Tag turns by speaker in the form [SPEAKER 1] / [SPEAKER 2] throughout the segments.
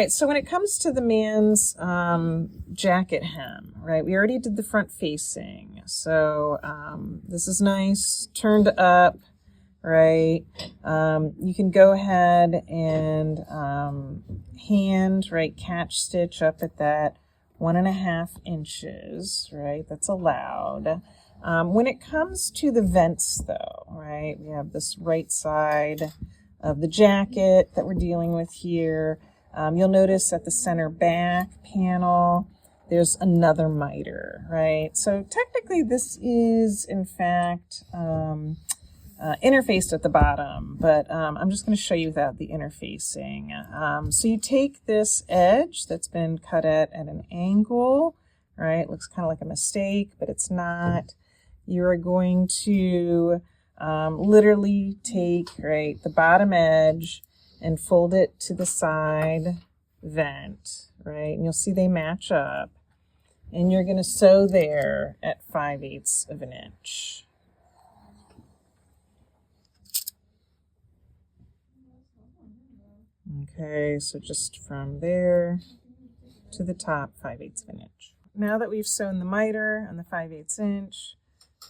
[SPEAKER 1] right, so when it comes to the man's jacket hem, right, we already did the front facing. So this is nice, turned up, right? You can go ahead and hand, right, catch stitch up at that 1.5 inches, right? That's allowed. When it comes to the vents though, right, we have this right side of the jacket that we're dealing with here. You'll notice at the center back panel, there's another miter, right? So technically this is in fact interfaced at the bottom, but I'm just going to show you without the interfacing. So you take this edge that's been cut at an angle, right? Looks kind of like a mistake, but it's not. You're going to literally take, right, the bottom edge and fold it to the side vent, right? And you'll see they match up. And you're going to sew there at 5/8 of an inch. Okay, so just from there to the top, 5/8 of an inch. Now that we've sewn the miter on the 5/8 inch,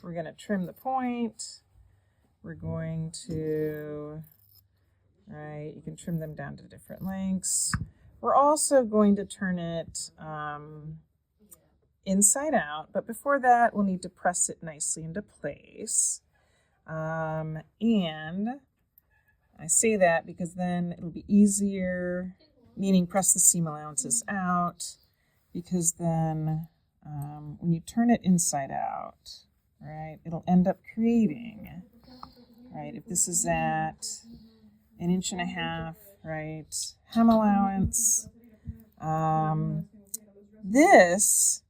[SPEAKER 1] we're going to trim the point. We're going to, right, you can trim them down to different lengths. We're also going to turn it inside out, but before that, we'll need to press it nicely into place. And I say that because then it'll be easier, meaning press the seam allowances out, because then when you turn it inside out, right, it'll end up creating, right, if this is at 1.5 inches, right, hem allowance, this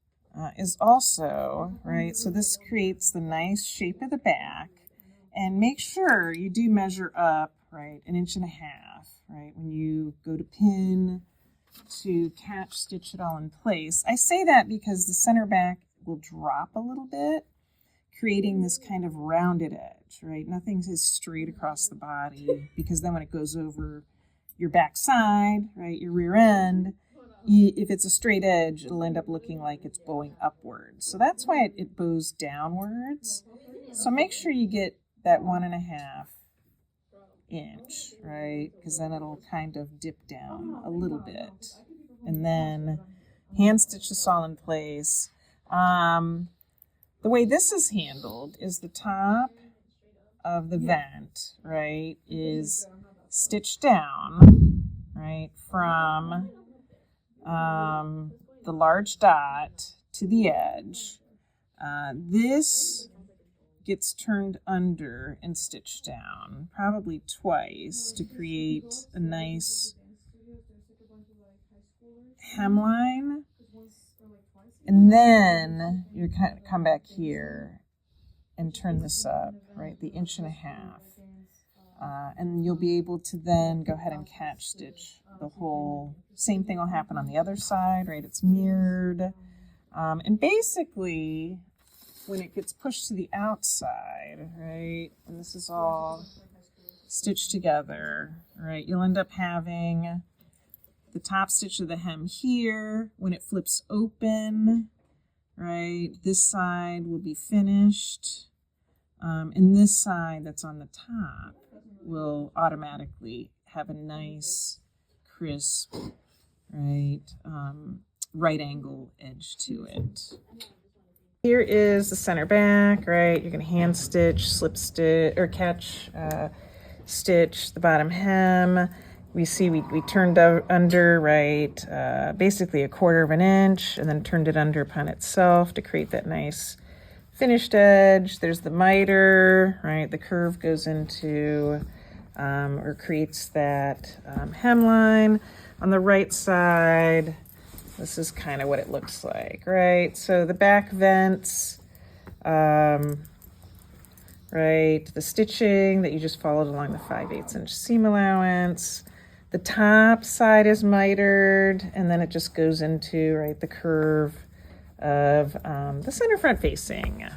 [SPEAKER 1] is also, right, so this creates the nice shape of the back, and make sure you do measure up, right, 1.5 inches, right, when you go to pin, to catch stitch it all in place. I say that because the center back will drop a little bit, creating this kind of rounded edge, right? Nothing is straight across the body, because then when it goes over your back side, right, your rear end, if it's a straight edge, it'll end up looking like it's bowing upwards. So that's why it bows downwards. So make sure you get that 1.5 inch, right? Because then it'll kind of dip down a little bit. And then hand stitch this all in place. The way this is handled is the top of the vent, right, is stitched down, right, from the large dot to the edge. This gets turned under and stitched down, probably twice, to create a nice hemline. And then you come back here and turn this up, right, the 1.5 inches. And you'll be able to then go ahead and catch stitch the whole. Same thing will happen on the other side, right? It's mirrored. And basically, when it gets pushed to the outside, right, and this is all stitched together, right, you'll end up having the top stitch of the hem here. When it flips open, right, this side will be finished. And this side that's on the top will automatically have a nice, crisp, right, right angle edge to it. Here is the center back, right? You're going to hand stitch, slip stitch, or catch stitch the bottom hem. We see we turned under, right, basically 1/4 inch, and then turned it under upon itself to create that nice finished edge. There's the miter, right? The curve goes into, or creates that hemline. On the right side, this is kind of what it looks like, right? So the back vents, right, the stitching that you just followed along the 5/8 inch seam allowance. The top side is mitered, and then it just goes into, right, the curve of the center front facing.